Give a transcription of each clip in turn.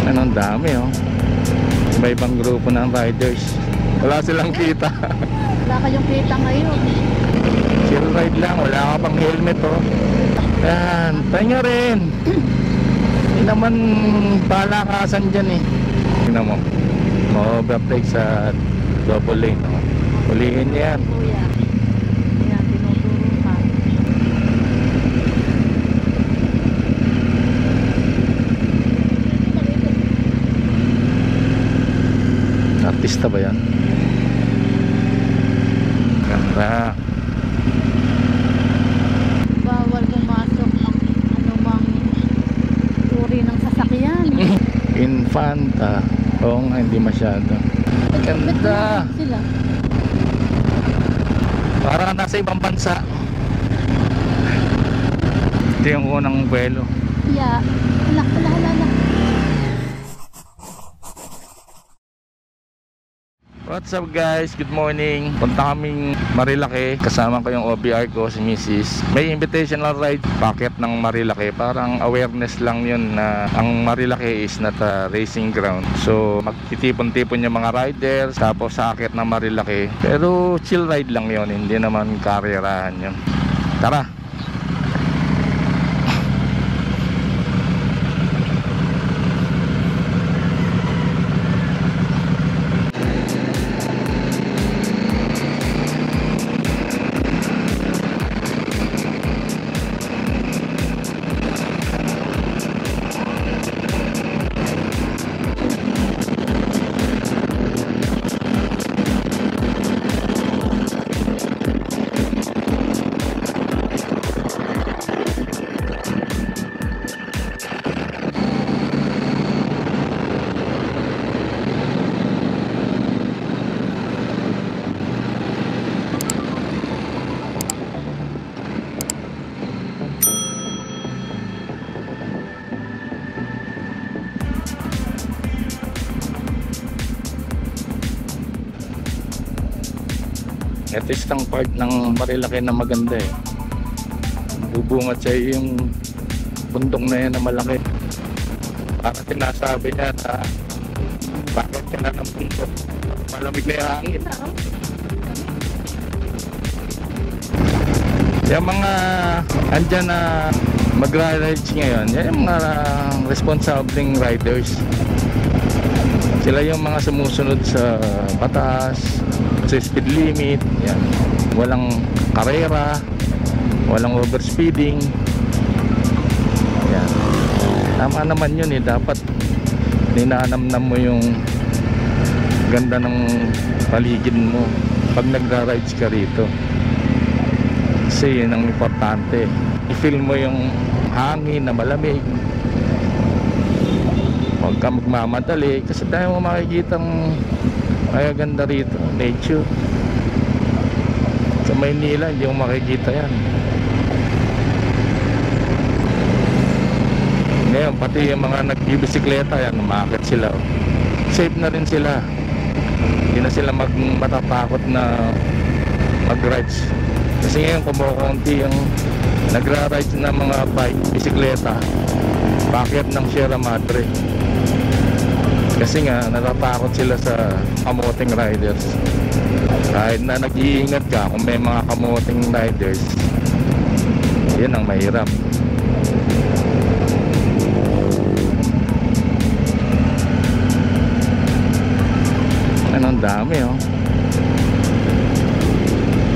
Ang dami oh. Iba-ibang grupo ng riders. Wala silang kita. Wala kayong kita ngayon. Chill ride lang, wala ka pang helmet oh. Yan, pahinga rin. Hindi naman palakasan dyan eh. Tingnan mo, ma-overtake sa double lane oh. Ulihin yan. Kuya. Yan, tinuturo ka. Artista ba yan? Ganda. Bawal pumasok ang anumang uri ng sasakyan. Infanta. Oo nga, hindi masyado. Ganda. Sila. Parang nasa ibang bansa. Ito yung unang buwelo. Yeah. Hala. What's up guys? Good morning. Punta kaming Marilake. Kasama ko yung OBR ko, si Mrs. May invitational ride. Packet ng Marilake. Parang awareness lang yun na ang Marilake is not a racing ground. So magtitipon-tipon yung mga riders. Tapos sa akit ng Marilake. Pero chill ride lang yun. Hindi naman karerahan yun. Tara! Ito isang part ng Marilake na maganda eh. Bubungat siya yung bundok na yan na malaki. Para sinasabi niya na bakit kailan ng bundok. Malamig na yung hangin. Yung mga andyan na magra-rides ngayon, yan yung mga responsibleng riders. Sila yung mga sumusunod sa batas, sa speed limit, yan. Walang karera, walang overspeeding. Yan. Tama naman yun eh, dapat ninanamnam mo yung ganda ng paligid mo pag nagra-rides ka rito. Kasi yun ang importante. I-feel mo yung hangin na malamig. Huwag ka magmamadali kasi tayo mo makikitang ay ganda rito, nature. Sa Maynila hindi mo makikita yan. Ngayon pati yung mga nagbibisikleta yan, umakit sila. Safe na rin sila. Hindi na sila matatakot na mag-rides. Kasi ngayon kumukunti yung nagra-rides na mga bike, bisikleta, packet ng Sierra Madre. Kasi nga natatakot sila sa kamoting riders. Kahit na nag-iingat ka kung may mga kamoting riders, yun ang mahirap. Ang dami oh.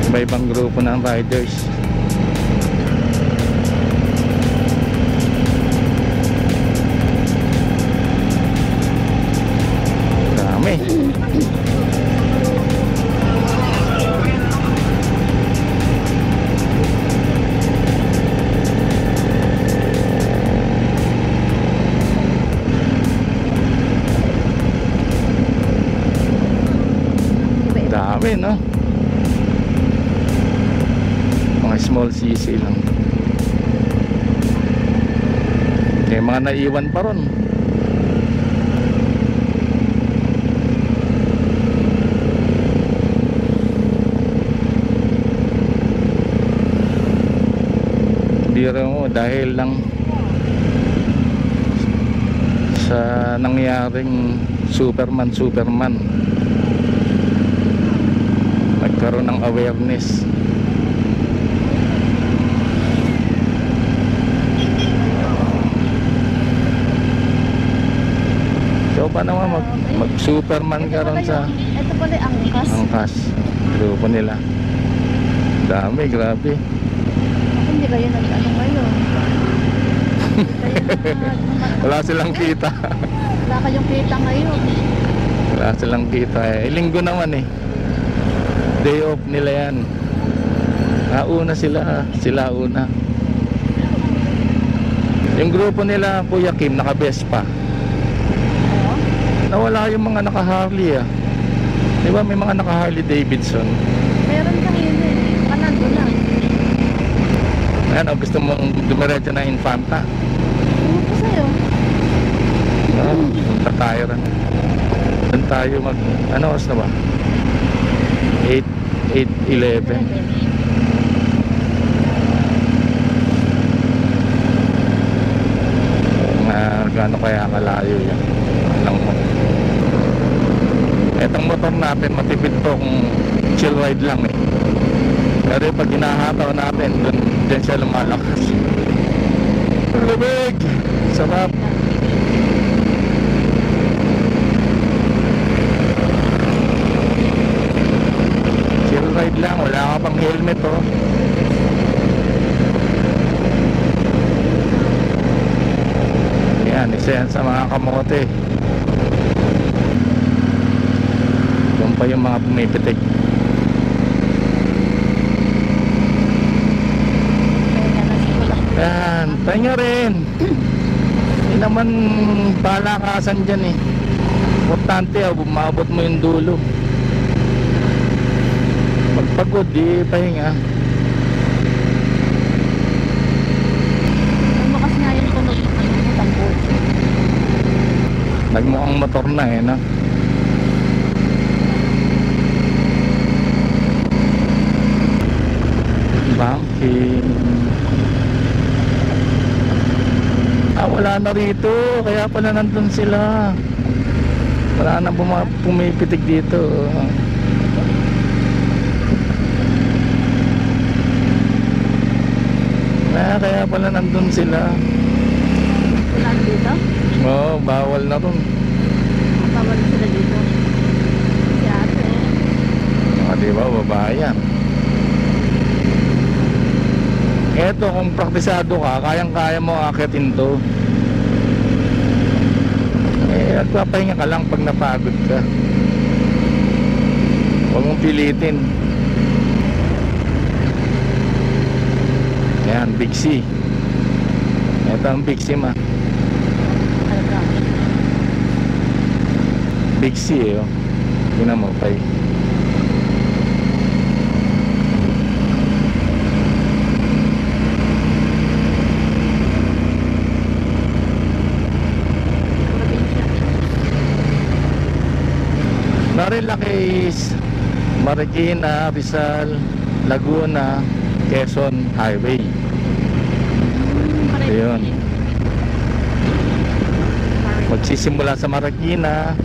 Iba-ibang grupo ng riders. Dami no? Mga small CC lang. May mga naiwan pa ron. Biro mo dahil lang sa nangyaring Superman nagkaroon ng awareness. So pa naman mag Superman ka ron sa Ito pala yung angkas. angkas grupo nila. Dami, grabe. Hindi kayo nag-ano ngayon. Wala silang kita. Wala kayong kita ngayon. Wala silang kita eh. Linggo naman eh. Day off nila yan. Una sila una. Yung grupo nila, Kuya Kim, naka-Vespa. Oo. Nawala yung mga naka-Harley ah. Di ba may mga naka-Harley Davidson? Meron kanina eh. Kanando lang. Ayan, gusto mong dumiretso na Infanta. Ano po sa'yo? Punta tayo rin. Doon tayo ano oras na ba? 8:11. Gaano kaya kalayo yan? Alam mo. Etong motor natin matipid to kung chill ride lang eh. Pero pag hinahataw natin, dyan siya lumalakas. Lumig! Sarap! Chill ride lang, wala ka pang helmet oh. Yan, isa yan sa mga kamote. Doon pa yung mga pumipitik. Yan, pahinga rin. Hindi naman palakasan dyan eh. Importante maabot mo yung dulo. Pagpagod, di pahinga. Lumakas nga yung tunog ng tambol. Nagmukhang motor na eh, no? Banking. Wala na rito. Kaya pala nandun sila. Wala na pumipitik dito. Kaya pala nandun sila. Wala na dito? Oo, bawal na ron. Bawal na sila dito. Si ate. Diba, babae yan. Eto, kung praktisado ka, kayang-kaya mo akitin to. Nagpapahinga ka lang pag napagod ka. Huwag mong pilitin. Ayan, Big C. Ito ang Big C ma. Talaga. Big C eh oh. Yun mo, pay. Marilakis, Marikina, Rizal, Laguna, Quezon Highway. Ayun. Magsisimula sa Marikina,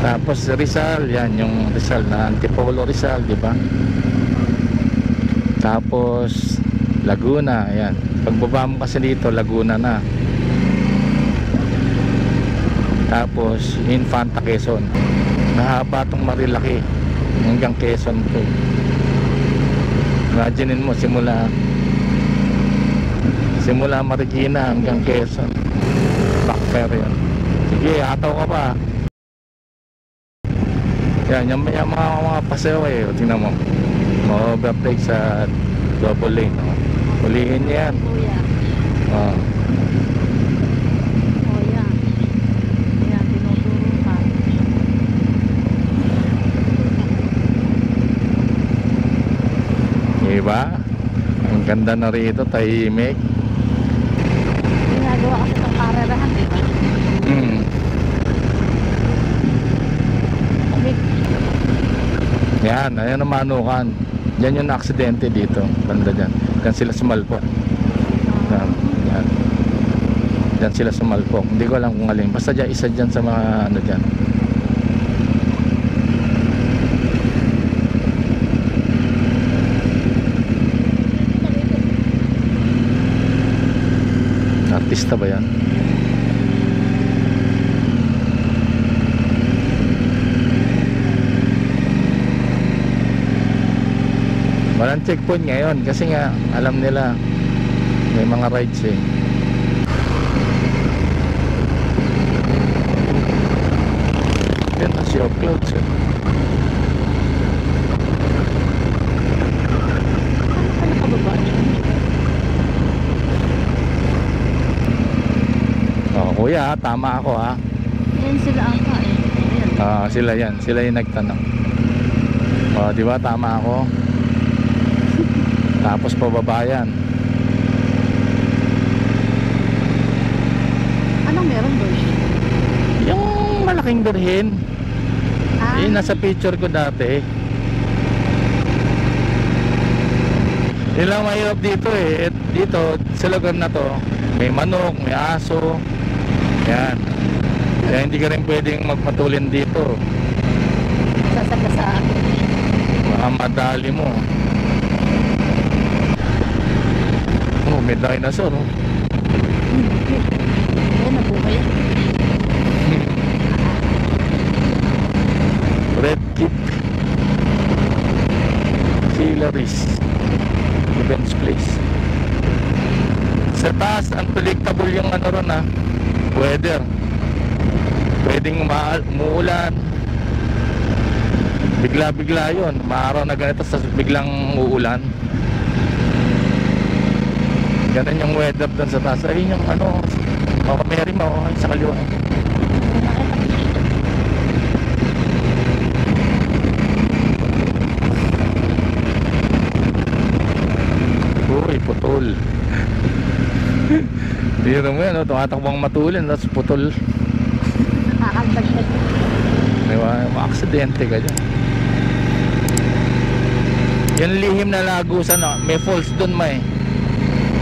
tapos Rizal, yan yung Rizal na Antipolo Rizal, di ba? Tapos Laguna, ayan. Pagbaba mo kasi dito, Laguna na. Tapos Infanta Quezon. Mahaba itong Marilaki hanggang Quezon po. Imaginein mo simula Marikina hanggang Quezon. Backfire yun. Sige, ataw ka pa. Yan, yung mga pasewa eh. Tingnan mo, ma-overtake sa double lane. Hulihin niya yan. Kuya. Oh. Diba? Ang ganda na rito, tahimik. Ginagawa kasi itong karerahan, diba? Yan, ayan ang manukan. Yan yung aksidente dito. Banda dyan. Yan sila sumalpo. Yan. Yan. Diyan sila sa Malpok. Hindi ko alam kung alin. Basta dyan, isa dyan sa mga ano dyan. Artista ba yan? Walang checkpoint ngayon kasi nga alam nila may mga rides eh. Yan na Sea of Clouds eh. Ano ka baba? Oh, kuya, tama ako ha. Ayan sila ata eh. Ayan. Sila yan, sila yung nagtanong. Oh, di ba tama ako? Tapos pababa yan. Anong meron doon? Yung malaking birhen. Ah, Nasa picture ko dati. Yun lang mahirap dito eh. Dito, sa lugar na to, may manok, may aso. Yan. Kaya hindi ka rin pwedeng magpatulin dito. sasaka sa akin. Baka madali mo. Oh, may dinosaur oh. Ayan, nabuhay. Red Kit Hilary's Events Place. Sa taas, unpredictable yung ano ron ha, weather. Pwedeng umuulan, bigla-bigla yun. Maaraw na ganito, sa biglang uulan. Ganun yung weather dun sa taas. Ayun yung ano, Mary mo sa kaliwa. Uy, putol. Dito mo yan, tumatakbang matulin, tapos putol. Nakakaldagdag. Diba, maaksidente ka dyan. Yan lihim na lagusan, no? May falls dun may.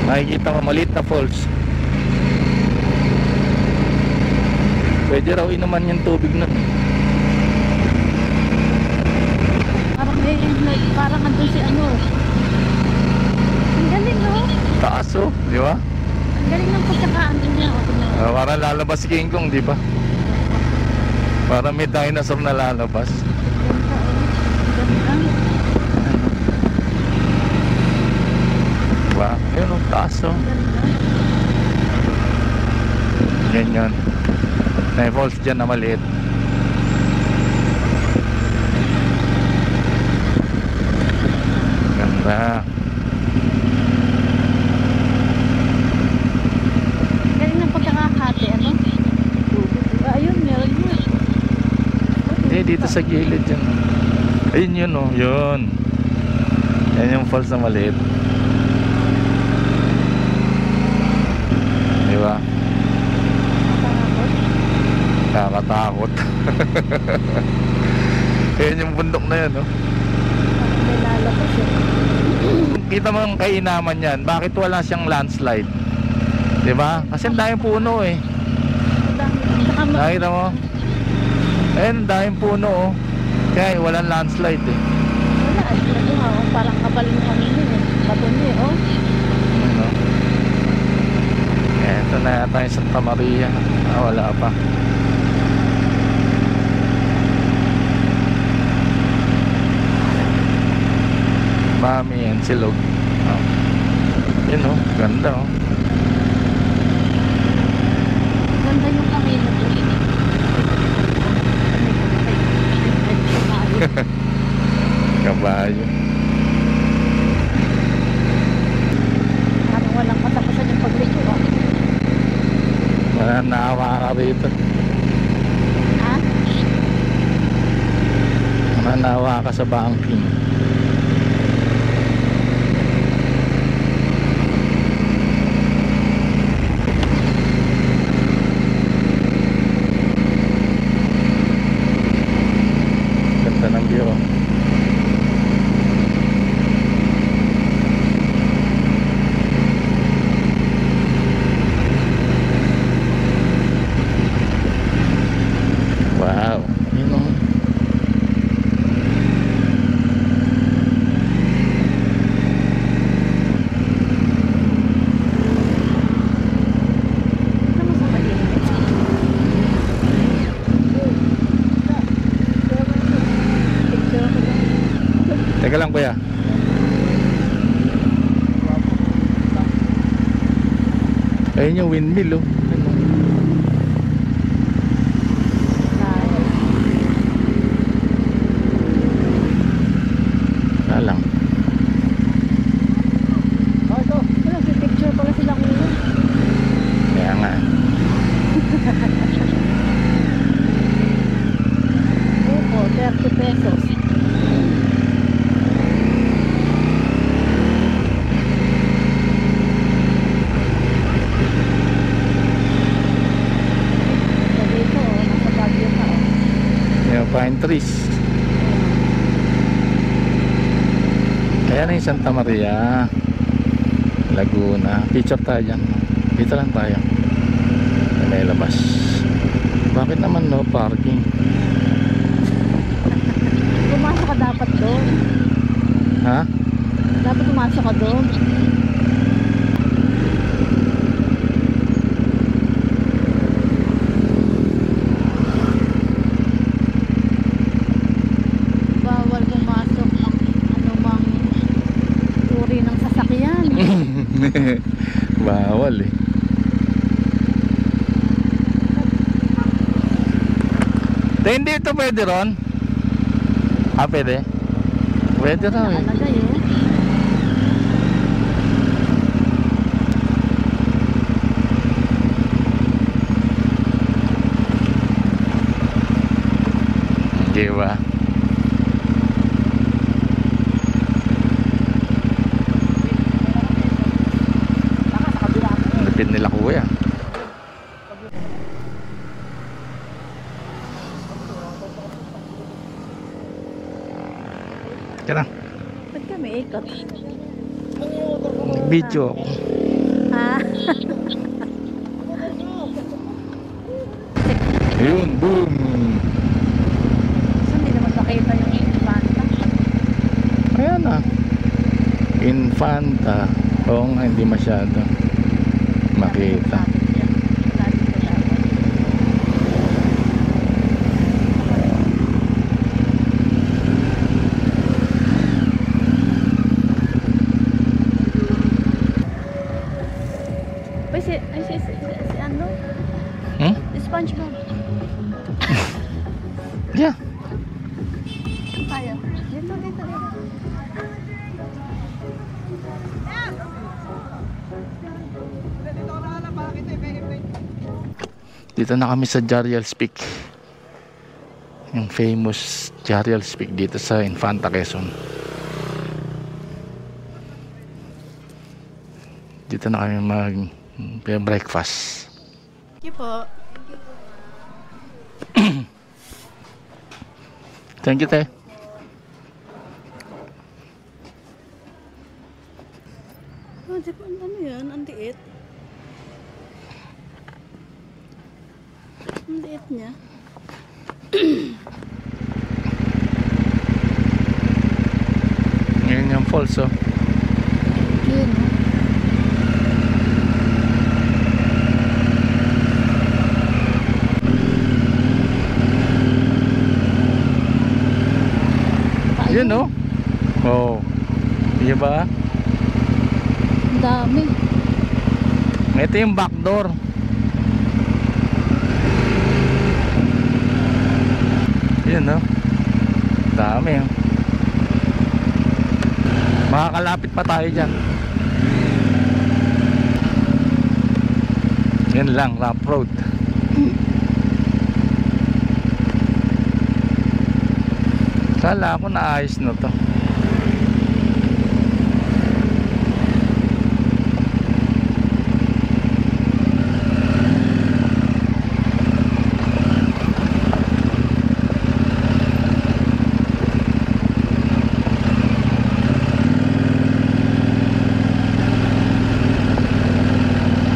Makikita mo, maliit na falls. Pwede raw inuman yung tubig nun. Parang andun si ano. Ang galing no? Taas oh, di ba? Ang galing ng pagkakaano niya. Parang lalabas si King Kong, di ba? Parang may dinosaur na lalabas. Diba? Ayun oh, taas oh. Yan yun. May falls dyan na maliit. Ganda. Galing ng pagkakahati, ano? Ayun, meron yun. Dito sa gilid yun. Ayun yun oh, yun. Yan yung falls na maliit. Diba? Nakakatakot. Ayun yung bundok na yun oh. May lalabas eh. Kita mo ang kainaman yan. Bakit wala siyang landslide? Diba? Kasi ang daming puno eh. Nakita mo? Ayun, ang daming puno oh. Kaya walang landslide eh. Wala, ito nga, parang kabalin kami yun eh. Bato niya oh. Ano? Ito na yata yung Santa Maria. Wala pa. Mami and Silog. Oh. Yun oh, ganda oh. Ganda yung kami na to. Kabayo. Parang walang katapusan yung pag-video oh. Wala, naawa ka rito. Ha? Nanawa ka sa banking. Ganda ng view. Teka lang kuya. Ayun yung windmill oh. Lang. Wala, si picture pala sila kuya. Kaya nga. Opo, 30 pesos. So dito, nasa Baguio pa. Yung pine trees. Kaya na yung Santa Maria, Laguna. Picture tayo dyan. Dito lang tayo. May labas. Bakit naman no parking? Pumasok ka dapat doon. Ha? Dapat pumasok ka doon. Bawal pumasok ang anumang uri ng sasakyan. Bawal eh. Hindi ito pwede ron? Ah, pwede? Pwede raw eh. Nakalagay eh. Di ba? Lupit nila kuya. Tara, Ba't kami ikot? video ako. Ah, Ayun, boom! so hindi naman nakita yung banta. Ayan ah. Infanta. Oo nga, hindi masyado makita. Si ano? Hmm? SpongeBob. Yeah. Tayo. Dito. Dito na kami sa Jariel's Peak. Yung famous Jariel's Peak dito sa Infanta, Quezon. Dito na kami mag-breakfast. Thank you po. Thank you, te. Oh, di ba, ano yan? Ang liit. Ang liit niya. Ngayon yung falls, oh. Yun, oh. Yun, oh. Oh. Iya ba? Ang dami. Ito yung back door. Yun, no? Dami, oh. Makakalapit pa tayo dyan. Yan lang, rough road. Kala ko naayos na to.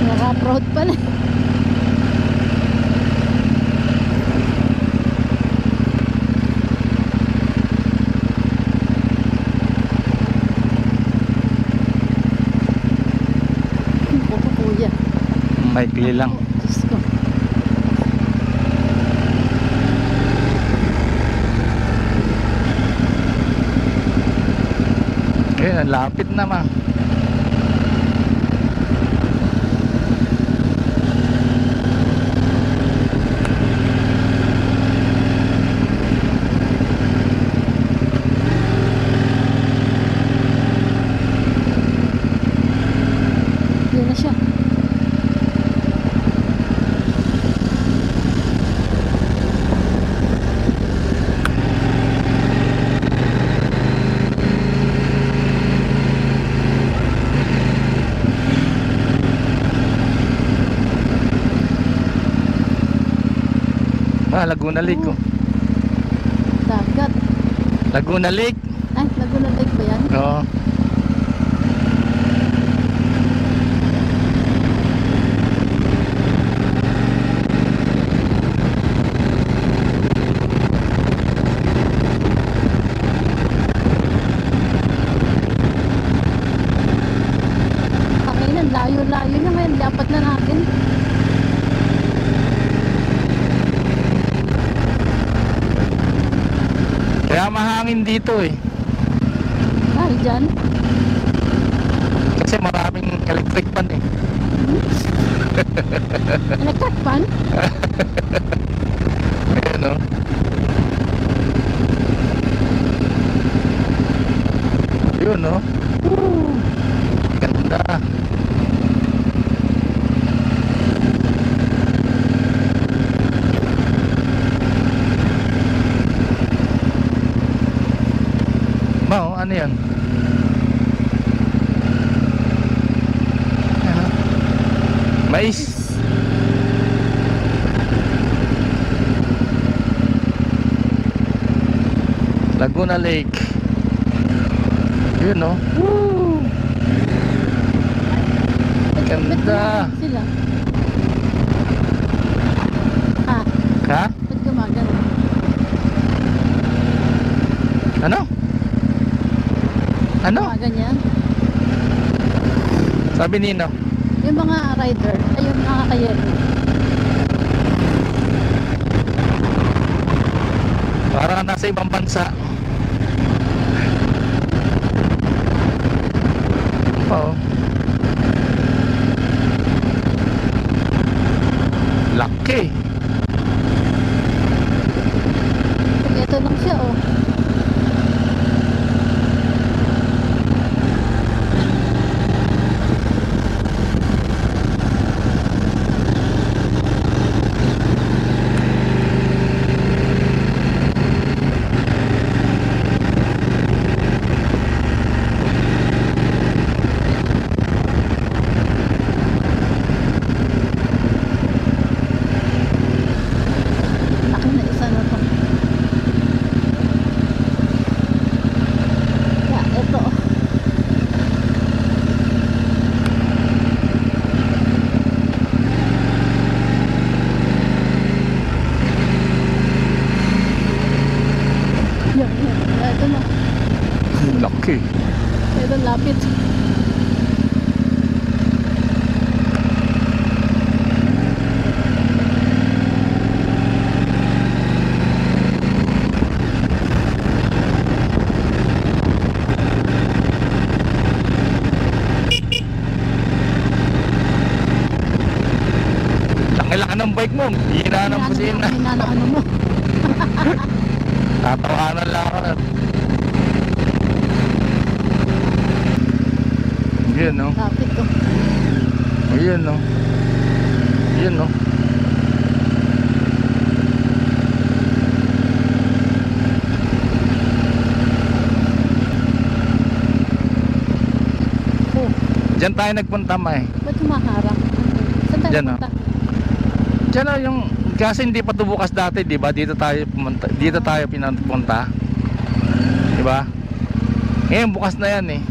Naka-proud pala. Maikli lang. Diyos ko. Ang lapit naman. Yan na siya. Laguna Lake oh. Dagat. Laguna Lake. Ay, Laguna Lake ba yan? Oo. Kainan, layo-layo na ngayon. Dapat na natin. Kaya mahangin dito eh. Dahil dyan. Kasi maraming electric pan eh. Electric pan? Ayan o. Yun o. Ganda. Mau, ano yan? Ano? Mais. Laguna Lake. Yun no? Woo! Ganda. Sila. Ha? Ha? Ba't gumagano? Ano? Ano? Ganyan. Sabi nino? Yung mga rider, ay yung mga kayero. Parang nasa ibang bansa. Oo. Laki. Ito lang siya, oh. Laki na isa na to. Yeah, ito. Yan, yan. Ito na. Laki. Ito lapit. Laki-laki ng bike mo. Hina ng busina. Hina ng ano mo. Tatawanan lang ako. Yun no. Lapit to. Yun no. Yun no. Oh, Diyan tayo nagpunta ma eh. ba't humaharang? Saan tayo Diyan, punta? Diyan o yung kasi hindi pa ito bukas dati, 'di ba? Dito tayo pumunta, dito tayo pinapunta. 'Di ba? Ngayon bukas na 'yan eh.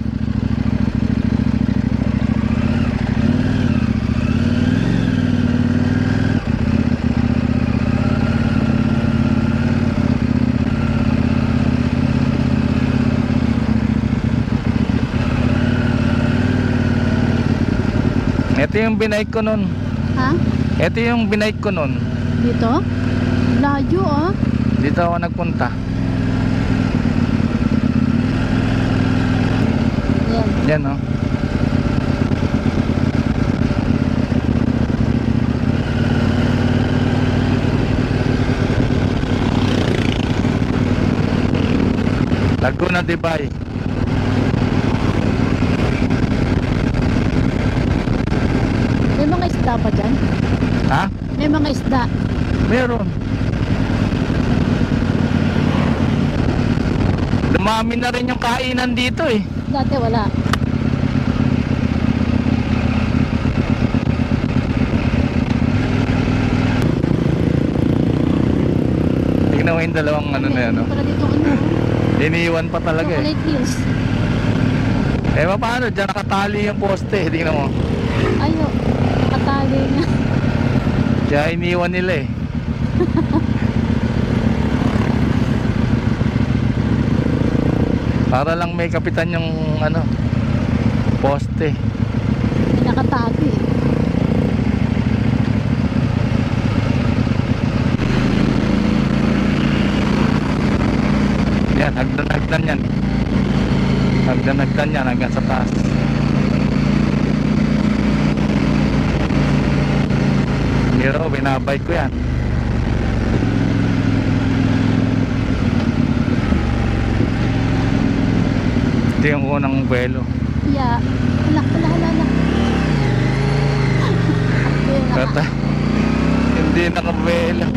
Ito yung binike ko nun. Ha? Ito yung binike ko nun. Dito? Layo ah. Dito ako nagpunta. Yan oh. Laguna de Bay. May mga isda pa dyan? Ha? May mga isda. Meron. Dumami na rin yung kainan dito eh. Dati wala. Tignan mo yung dalawang ano na yan. Ano pala dito ano? Iniiwan pa talaga eh. Chocolate Hills. Eh paano? Diyan nakatali yung poste. Tingnan mo. Ayo, nakatali na. Kaya iniwan nila eh. Para lang may kapitan yung ano, poste. May nakatago eh. Yan, hagdan yan. Hagdan yan hanggang sa taas. Pero binabike ko yan. Ito yung unang buwelo. Yeah. Hala. Kata, hindi nakabuwelo.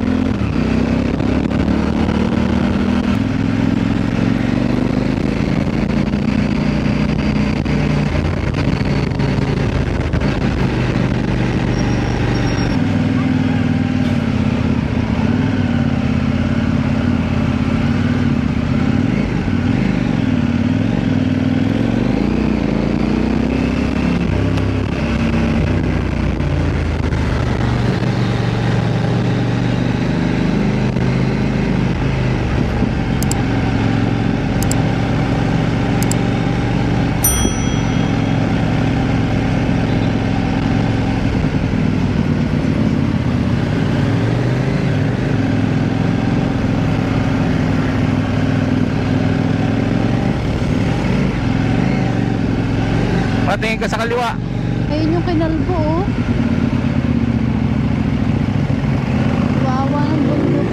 Patingin ka sa kaliwa. Ayun yung kinalbo oh. Wawa ng bundok.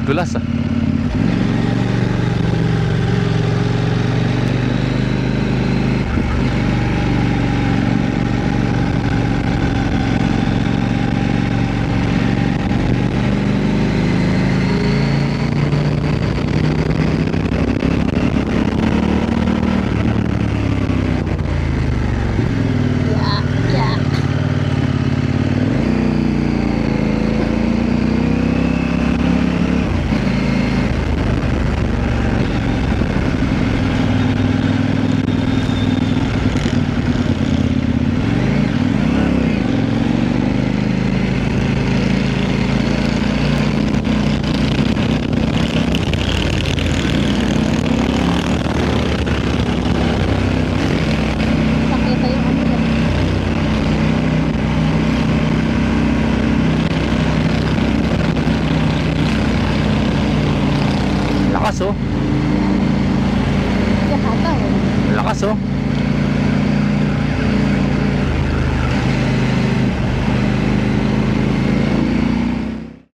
Dulas ah. Yeah. Nakita yung ano yan. Lakas oh. Yakata oh. Lakas oh.